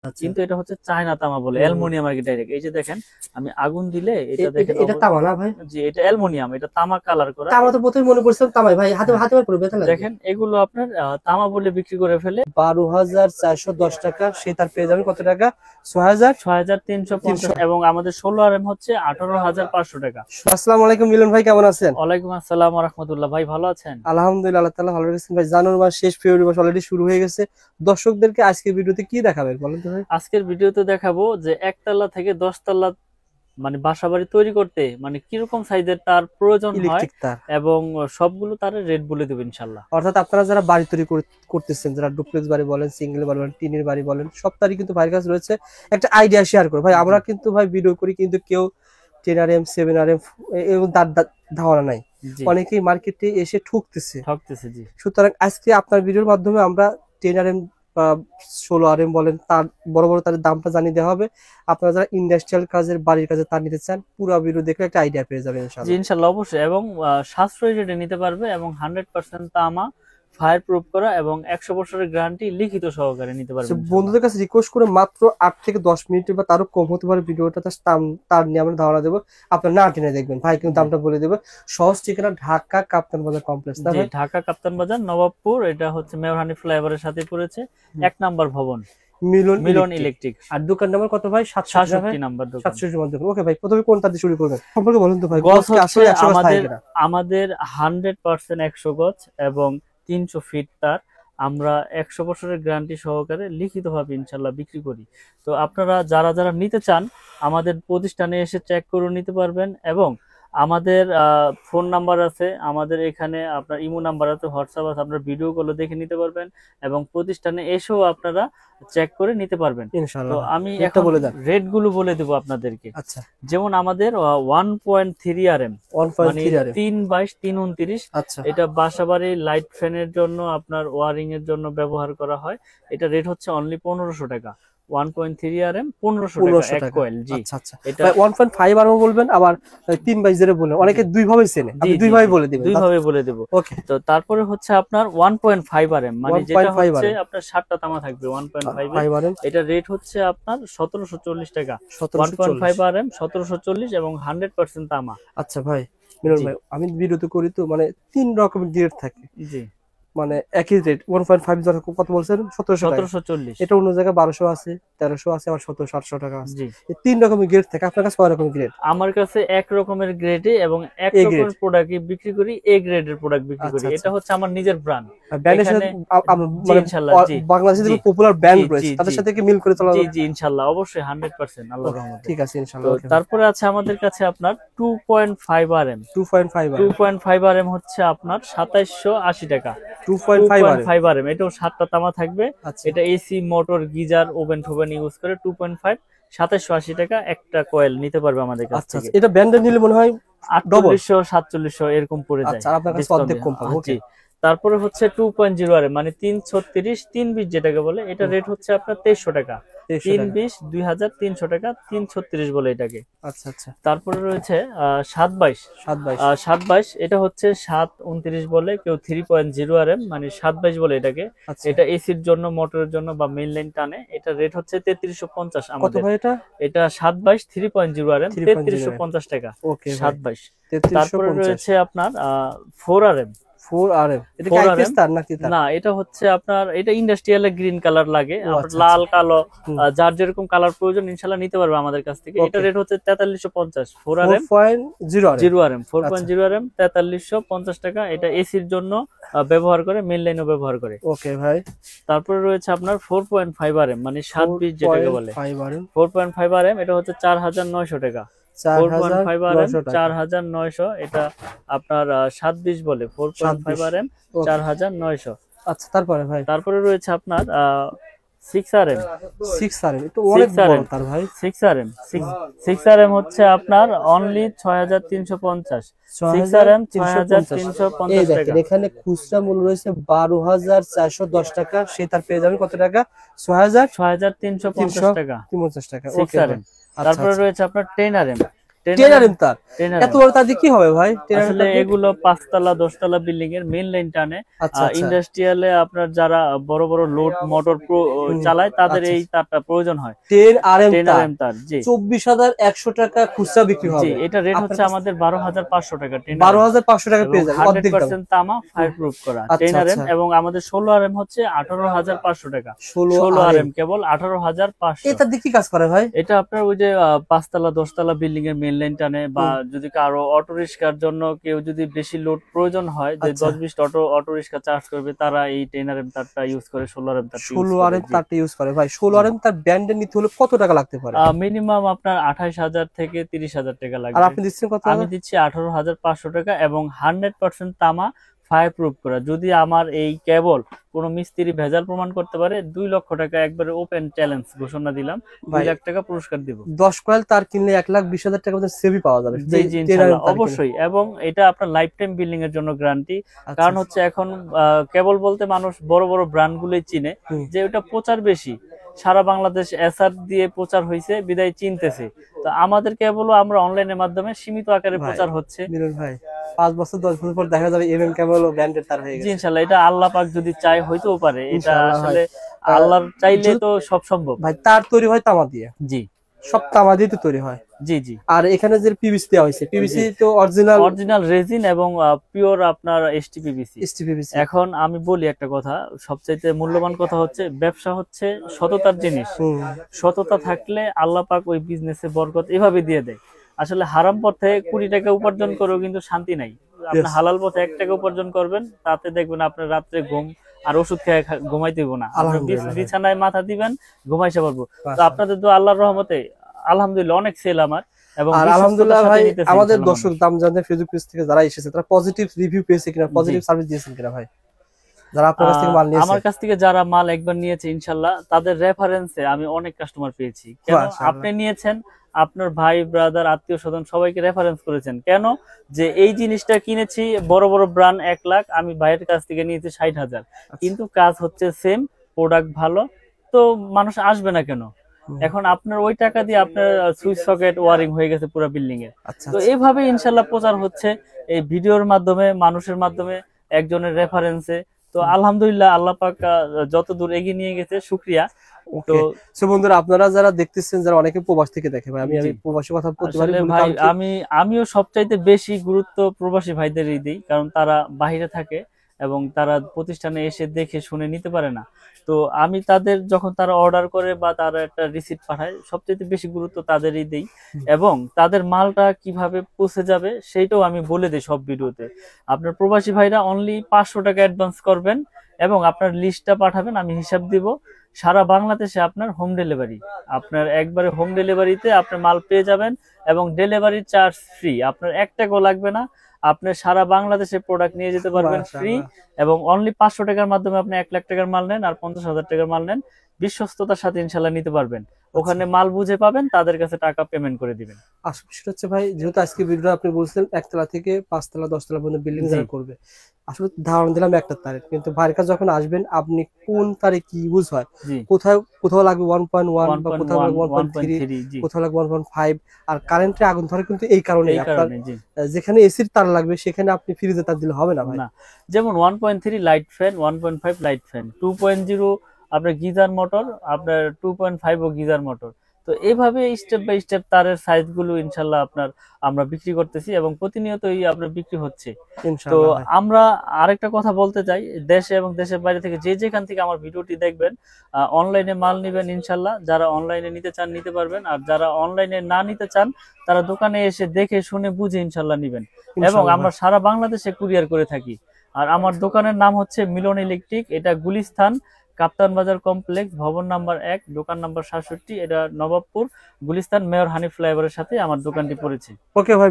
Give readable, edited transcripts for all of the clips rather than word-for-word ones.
আচ্ছা, কিন্তু এটা হচ্ছে চায়না তামা বলে, অ্যালুমিনিয়াম আর কি ডাইরেক্ট। এই যে দেখেন আমি আগুন দিলে এটা দেখেন এটা তামা না ভাই? জি এটা অ্যালুমিনিয়াম, এটা তামা কালার করা। তামা তো প্রথমে মনে করছিলাম তামাই ভাই, হাতে হ্যাঁ, হাতে বার করে ব্যথা লাগবে। দেখেন এগুলো আপনার তামা বলে বিক্রি করে ফেলে 12,410 টাকা, সে তার পেয়ে যাবেন কত টাকা? 6,000 6,350, এবং আমাদের 16 RM হচ্ছে 18,500 টাকা। আসসালামু আলাইকুম মিলন ভাই, কেমন আছেন? ওয়ালাইকুম আসসালাম ওয়া রাহমাতুল্লাহ। ভাই ভালো আছেন? আলহামদুলিল্লাহ, আল্লাহ তাআলা ভালো রেখেছেন ভাই। জানুয়ারি মাস শেষ, ফেব্রুয়ারি মাস অলরেডি শুরু হয়ে গেছে। দর্শকদেরকে আজকের ভিডিওতে কি দেখাবেন বলেন তো ভাই? আজকের ভিডিওতে দেখাবো যে একতলা থেকে 10 তলা মানে বাসাবাড়ি তৈরি করতে মানে কিরকম সাইজের তার প্রয়োজন হয়, ইলেকট্রিক তার, এবং সবগুলো তার রেট বলে দেবো ইনশাল্লাহ। অর্থাৎ আপনারা যারা বাড়ি তৈরি করতেছেন, যারা ডুপ্লেক্স বাড়ি বলেন, সিঙ্গেল বাড়ি বলেন, টিনের বাড়ি বলেন, সব তারই কিন্তু ভাইয়ের কাছে রয়েছে। একটা আইডিয়া শেয়ার করো ভাই। আমরা কিন্তু ভাই ভিডিও করি, কিন্তু কেউ 10 RM 7 RM এরকম ধারণা নাই। জি অনেকেই মার্কেটে এসে ঠকতেছে। জি। সুতরাং আজকে আপনার ভিডিওর মাধ্যমে আমরা 10 RM বা 16 RM বলেন, তার বড় বড় তার দামটা জানিয়ে দেওয়া হবে। আপনারা যারা ইন্ডাস্ট্রিয়াল কাজের, বাড়ির কাজে তার নিতে চান, পুরো ভিডিও দেখলে একটা আইডিয়া পেয়ে যাবেন জি ইনশাআল্লাহ। ইনশাল্লাহ অবশ্যই, এবং সাশ্রয়ী রেটে নিতে পারবে, এবং 100% তামা ফায়ার প্রুফ করা, এবং 100 বছরের গ্যারান্টি লিখিত সহকারে নিতে পারবে ইনশাল্লাহ। বন্ধুদের কাছে রিকোয়েস্ট করে মাত্র 8 থেকে 10 মিনিটের বা তারও কম হতে পারে ভিডিওটা, তার নিয়ে আমরা ধারণা দেবো। আপনার না টেনে দেখবেন, ভাই কিন্তু দামটা বলে দেবে। সহজ ঠিকানা ঢাকা কাপ্তান বাজার কমপ্লেক্স, জি ঢাকা কাপ্তান বাজার নবাবপুর, এটা হচ্ছে মেহরহানি ফ্লাইওভারের সাথে পড়েছে, 1 নাম্বার ভবন মিলন ইলেকট্রিক। আর দোকান নাম্বার কত ভাই? 67 নাম্বার দোকান। 67 ওকে ভাই, প্রথমে কোনটা দিয়ে শুরু করবেন সম্পর্কে বলুন তো ভাই। গজ হচ্ছে আমাদের 100% 100 গজ এবং 300 ফিট তার। আমরা 100 বছরের গ্যারান্টি সহকারে লিখিতভাবে ইনশাল্লাহ বিক্রি করি। তো আপনারা যারা যারা নিতে চান আমাদের প্রতিষ্ঠানে এসে চেক করে নিতে পারবেন, এবং আমাদের ফোন নাম্বার আছে, আমাদের এখানে আপনার ইমো নাম্বার আছে, হোয়াটসঅ্যাপ আছে, আপনারা ভিডিও কলে দেখে নিতে পারবেন, এবং প্রতিষ্ঠানে এসেও আপনারা চেক করে নিতে পারবেন ইনশাআল্লাহ। তো আমি এখন রেট গুলো বলে দেবো আপনাদেরকে। আচ্ছা, যেমন আমাদের 1.3 RM, মানে 3/3 29, আচ্ছা, এটা বাসাবাড়ি লাইট ফ্যানের জন্য, আপনার ওয়ারিং এর জন্য ব্যবহার করা হয়। এটা রেট হচ্ছে অনলি 1500 টাকা। 1.3 RM 1500 টাকা এক কয়েল। জি আচ্ছা আচ্ছা। এটা 1.5 RM বলবেন, আবার 3/0 বলবেন, অনেকে দুই ভাবে চেনে, আমি দুই ভাবে বলে দিবেন। দুই ভাবে বলে দেব। ওকে। তো তারপরে হচ্ছে আপনার 1.5 RM, মানে যেটা হচ্ছে আপনার 7টা তামা থাকবে 1.5 এটা রেট হচ্ছে আপনার 1740 টাকা। 1.5 RM 1740 এবং 100% তামা। আচ্ছা ভাই মিলন ভাই, আমি ভিডিওতে করি তো, মানে 3 রকমের রেট থাকে। জি, মানে একই রেট 1.5 কত বলছেন? 1740। এটা অন্য জায়গায় 1200 আছে, 1300 আছে, আবার 1700-800 টাকা আছে। জি, এই 3 রকমের গ্রেড থাকে। আপনার কাছে কয় রকমের গ্রেড? আমার কাছে এক রকমের গ্রেডে এবং এক রকমের প্রোডাক্ট বিক্রি করি, এ গ্রেডের প্রোডাক্ট বিক্রি করি। এটা হচ্ছে আমার নিজের ব্র্যান্ড। ব্র্যান্ডের সাথে মানে ইনশাআল্লাহ জি বাংলাদেশে যে পপুলার ব্র্যান্ড রয়েছে তাদের সাথে কি মিল করে চলা জি জি ইনশাআল্লাহ অবশ্যই 100% আল্লাহর রহমতে। ঠিক আছে ইনশাআল্লাহ। তারপরে আছে আমাদের কাছে আপনার 2.5 RM। 2.5 RM হচ্ছে আপনার 2780 টাকা। 2.5 RM এটাও 7টা তামা থাকবে। এটা এসি মোটর গিজার ওভেন টোভেন ইউজ করে 2.5 2780 টাকা একটা কয়েল নিতে পারবে আমাদের কাছ থেকে। এটা ব্র্যান্ডের নিলে মনে হয় 4800 4700 এরকম পড়ে যায়। আচ্ছা, আপনার কাছে অর্ধেক কম পাবো। ওকে। তারপরে হচ্ছে 2.0 RM, মানে 336 320 যেটাকে বলে, এটা রেট হচ্ছে আপনার 2300 টাকা। 320 2300 টাকা, 336 বলে এটাকে। আচ্ছা আচ্ছা। তারপরে রয়েছে 722, এটা হচ্ছে 729 বলে, কেউ 3.0 RM মানে 722 বলে এটাকে। এটা এসির জন্য, মোটরের জন্য বা মেইন লাইন টানে। এটা রেট হচ্ছে 3350 আমাদের। এটা 722 3.0 RM 3350 টাকা। ওকে 722। তারপরে রয়েছে আপনার 4RM। 4RM এটা কি আইপিএস তার নাকি তার? না, এটা হচ্ছে আপনার, এটা ইন্ডাস্ট্রিয়ালে গ্রিন কালার লাগে, আপনার লাল কালো যার যেরকম কালার প্রয়োজন ইনশাআল্লাহ নিতে পারবে আমাদের কাছ থেকে। এটা রেট হচ্ছে 4350। 4RM 4.0RM 4350 টাকা। এটা এসির জন্য ব্যবহার করে, মেইন লাইনও ব্যবহার করে। ওকে ভাই। তারপরে রয়েছে আপনার 4.5RM, মানে 720 যেটাকে বলে। 4.5RM এটা হচ্ছে 4900 টাকা। 4.5RM 4900, এটা আপনার 720 বলে। 4.5RM 4900। আচ্ছা, তারপরে ভাই তারপরে রয়েছে আপনার 6RM। 6RM তো অনেক বড় তার ভাই। 6RM হচ্ছে আপনার অনলি 6350। 6RM 6350 টাকা। এখানে খুচরা মূল্য রয়েছে 12410 টাকা, সে তার পেয়ে যাবেন কত টাকা? 6350 টাকা। 50 টাকা। 6RM। তারপরে রয়েছে আপনার 10RM। টেনারেম তার, এত বড় তার দিয়ে কি হবে ভাই? আসলে এগুলো 5 তলা 10 তলা বিল্ডিং এর মেইন লাইন টানে। ইন্ডাস্ট্রিয়ালে আপনার যারা বড় বড় লোড মোটর চালায় তাদের এই তারটা প্রয়োজন হয়। টেনারেম তার জি 24,100 টাকা খুচরা বিক্রি হবে। জি এটা রেট হচ্ছে আমাদের 12,500 টাকা। 12,500 টাকা পেয়ে যাবেন 100% তামা ফায়ার প্রুফ করা টেনারেম। এবং আমাদের 16 আরএম হচ্ছে 18,500 টাকা। 16 আরএম কেবল 18,500। এটা দিয়ে কি কাজ করে ভাই? এটা আপনার ওই যে 5 তলা 10 তলা বিল্ডিং এর মেইন লাইন টানে, বা যদি কারো অটো রিকশার জন্য কেউ যদি বেশি লোড প্রয়োজন হয় যে 10-20 অটো রিকশা চার্জ করবে, তারা এই টেনারেম তারটা ইউজ করে 16 আরএম তারটা 16 আরএম তারটা ইউজ করে। ভাই 16 আরএম তার ব্র্যান্ডে নিতে হলে কত টাকা লাগতে পারে? মিনিমাম আপনার 28,000 থেকে 30,000 টাকা লাগবে। আর আপনি দিচ্ছেন কত? আমি দিচ্ছি 18,500 টাকা এবং 100% তামা ফায়ার প্রুফ করা। যদি আমার এই কেবল কোন মিস্ত্রি ভেজাল প্রমাণ করতে পারে 2 লক্ষ টাকা একবারে ওপেন চ্যালেঞ্জ ঘোষণা দিলাম, 2 লাখ টাকা পুরস্কার দিব। 10 কয়েল তার কিনলে 1,20,000 টাকা মতো সেভি পাওয়া যাবে। জি জি ইনশাআল্লাহ অবশ্যই। এবং এটা আপনার লাইফ টাইম বিল্ডিং এর জন্য গ্যারান্টি। কারণ হচ্ছে এখন কেবল বলতে মানুষ বড় বড় ব্র্যান্ড গুলোই চিনে যে ওটা প্রচার বেশি, সারা বাংলাদেশ এসআর দিয়ে প্রচার হয়েছে বিদায় চিনতেছে। তো আমাদের কেবলও আমরা অনলাইনের মাধ্যমে সীমিত আকারে প্রচার হচ্ছে। মিলন ভাই 5 বছর 10 বছর পর দেখা যাবে এমএম কেবল ও ব্র্যান্ডের তার হয়ে গেছে। জি ইনশাআল্লাহ এটা আল্লাহ পাক যদি চায় হইতেও পারে, এটা আসলে আল্লাহর চাইলে তো সব সম্ভব। ভাই তার তৈরি হয় তামা দিয়ে? জি সব তামা দিয়ে তো তৈরি হয়। জি জি। আর এখানে যে পিভিসি দেওয়া হয়েছে, পিভিসি তো অরিজিনাল রেজিন এবং পিওর আপনার এসটিপিভিসি। এখন আমি বলি একটা কথা, সবচাইতে মূল্যবান কথা হচ্ছে ব্যবসা হচ্ছে সততার জিনিস। সততা থাকলে আল্লাহ পাক ওই বিজনেসে বরকত এভাবে দিয়ে দেয়। আসলে হারাম পথে 20 টাকা উপার্জন করেও কিন্তু শান্তি নাই। আপনি হালাল পথে 1 টাকা উপার্জন করবেন, তাতে দেখবেন আপনার রাত্রে ঘুম আর ওষুধ খেয়ে ঘুমাইতে হইব না। বিছানায় মাথা দিবেন, ঘুমাইতে পারবো। তো আপনাদের তো আল্লাহর রহমতে আলহামদুলিল্লাহ অনেক সেল আমার। এবং আলহামদুলিল্লাহ ভাই আমাদের দর্শক দাম জানতে ফেসবুক পেজ থেকে যারা এসেছে তারা পজিটিভ রিভিউ পেয়েছে কিনা, পজিটিভ সার্ভিস দিয়েছেন কিনা ভাই? যারা আপনার কাছ থেকে মাল নিয়েছে, আমার কাছ থেকে যারা মাল একবার নিয়েছে ইনশাআল্লাহ তাদের রেফারেন্সে আমি অনেক কাস্টমার পেয়েছি। কেন? আপনি নিয়েছেন, আপনার ভাই ব্রাদার আত্মীয় স্বজন সবাইকে রেফারেন্স করেছেন। কেন? যে এই জিনিসটা কিনেছি বড় বড় ব্র্যান্ড 1 লাখ, আমি ভাইয়ের কাছ থেকে নিয়েছি 60,000, কিন্তু কাজ হচ্ছে সেম, প্রোডাক্ট ভালো, তো মানুষ আসবে না কেন? এখন আপনার ওই টাকা দিয়ে আপনার সুইচ সকেট ওয়ারিং হয়ে গেছে পুরো বিল্ডিং এর। তো এইভাবে ইনশাআল্লাহ প্রচার হচ্ছে এই ভিডিওর মাধ্যমে, মানুষের মাধ্যমে, একজনের রেফারেন্সে। তো আলহামদুলিল্লাহ আল্লাহ পাক যত দূর এগিয়ে নিয়ে গেছে, শুকরিয়া। তো বন্ধুরা আপনারা যারা দেখতেছেন, যারা অনেকে প্রবাস থেকে দেখে, ভাই আমি প্রবাসী কথা বলতে পারি ভাই, আমিও সবচাইতে বেশি গুরুত্ব প্রবাসী ভাইদেরই দিই, কারণ তারা বাইরে থাকে এবং তারা প্রতিষ্ঠানে এসে দেখে শুনে নিতে পারে না। তো আমি তাদের যখন তারা অর্ডার করে বা তারা একটা রিসিপ্ট পাঠায়, সবচেয়ে বেশি গুরুত্ব তাদেরই দেই। এবং তাদের মালটা কিভাবে পৌঁছে যাবে সেইটাও আমি বলে দিই সব ভিডিওতে। আপনার প্রবাসী ভাইরা অনলি 500 টাকা অ্যাডভান্স করবেন এবং আপনার লিস্টটা পাঠাবেন, আমি হিসাব দিব। সারা বাংলাদেশে আপনার হোম ডেলিভারি, আপনার একবারে হোম ডেলিভারিতে আপনার মাল পেয়ে যাবেন এবং ডেলিভারি চার্জ ফ্রি, আপনার 1 টাকাও লাগবে না। আপনি সারা বাংলাদেশে প্রোডাক্ট নিয়ে যেতে পারবেন ফ্রি। এবং অনলি 500 টাকার মাধ্যমে আপনি 1 লাখ টাকার মাল নেন আর 50,000 টাকার মাল নেন, বিশ্বস্ততার সাথে ইনশাআল্লাহ নিতে পারবেন। ওখানে মাল বুঝে পাবেন, তাদের কাছে টাকা পেমেন্ট করে দিবেন। আসলে সেটা হচ্ছে ভাই, যেহেতু আজকে ভিডিও আপনি বলছেন 1 তলা থেকে 5 তলা 10 তলা পর্যন্ত বিল্ডিং যারা করবে, আসলে ধারণা দিলাম একটা তারিখ, কিন্তু ভাইয়ের কাছে যখন আসবেন আপনি কোন তারিখ কি ইউজ হয়, কোথাও লাগবে 1.1 বা কোথাও লাগবে 1.3, কোথাও লাগবে 1.5, আর কারেন্টে আগুন ধরে কিন্তু এই কারণে আপনার যেখানে এসির তার লাগবে সেখানে আপনি ফ্রিজে তার দিলে হবে না ভাই। যেমন 1.3 লাইট ফ্যান, 1.5 লাইট ফ্যান, 2.0 আপনার গিজার মোটর, আপনার 2.5 ও গিজার মোটর। তো এইভাবে স্টেপ বাই স্টেপ তারের সাইজ গুলো ইনশাআল্লাহ আমরা বিক্রি করতেছি এবং প্রতিনিয়তই আপনার বিক্রি হচ্ছে। তো আমরা আরেকটা কথা বলতে চাই, দেশে এবং দেশের বাইরে থেকে যে যেখান থেকে আমার ভিডিওটি দেখবেন, অনলাইনে মাল নিবেন ইনশাআল্লাহ। যারা অনলাইনে নিতে চান নিতে পারবেন, আর যারা অনলাইনে না নিতে চান তারা দোকানে এসে দেখে শুনে বুঝে ইনশাআল্লাহ নিবেন। এবং আমরা সারা বাংলাদেশে কুরিয়ার করে থাকি। আর আমার দোকানের নাম হচ্ছে মিলন ইলেকট্রিক, এটা গুলিস্তান কাপ্তান বাজার কমপ্লেক্স, ভবন নাম্বার 1, দোকান নাম্বার 67, এটা নবাবপুর গুলিস্তান মেয়র হানিফ ফ্লাইওভারের সাথে আমার দোকানটি পড়েছে। ওকে ভাই,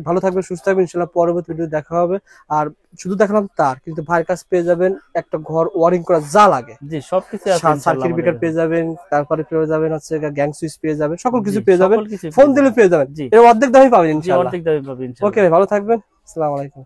ভালো থাকবেন, সুস্থ থাকবেন, ইনশাআল্লাহ পরবর্তী ভিডিও দেখা হবে। আর শুধু দেখালাম তার, কিন্তু ভাইয়ের কাছে পেয়ে যাবেন একটা ঘর ওয়ারিং করা যা লাগে, জি সবকিছু আছে, সার্কিট ব্রেকার পেয়ে যাবেন, তারপরে পেয়ে যাবেন হচ্ছে গ্যাং সুইচ পেয়ে যাবেন, সকল কিছু পেয়ে যাবেন, ফোন দিলে পেয়ে যাবেন, এর অর্ধেক দামে পাবেন ইনশাআল্লাহ। অর্ধেক দামে পাবেন। ওকে ভাই, ভালো থাকবেন, আসসালামু আলাইকুম।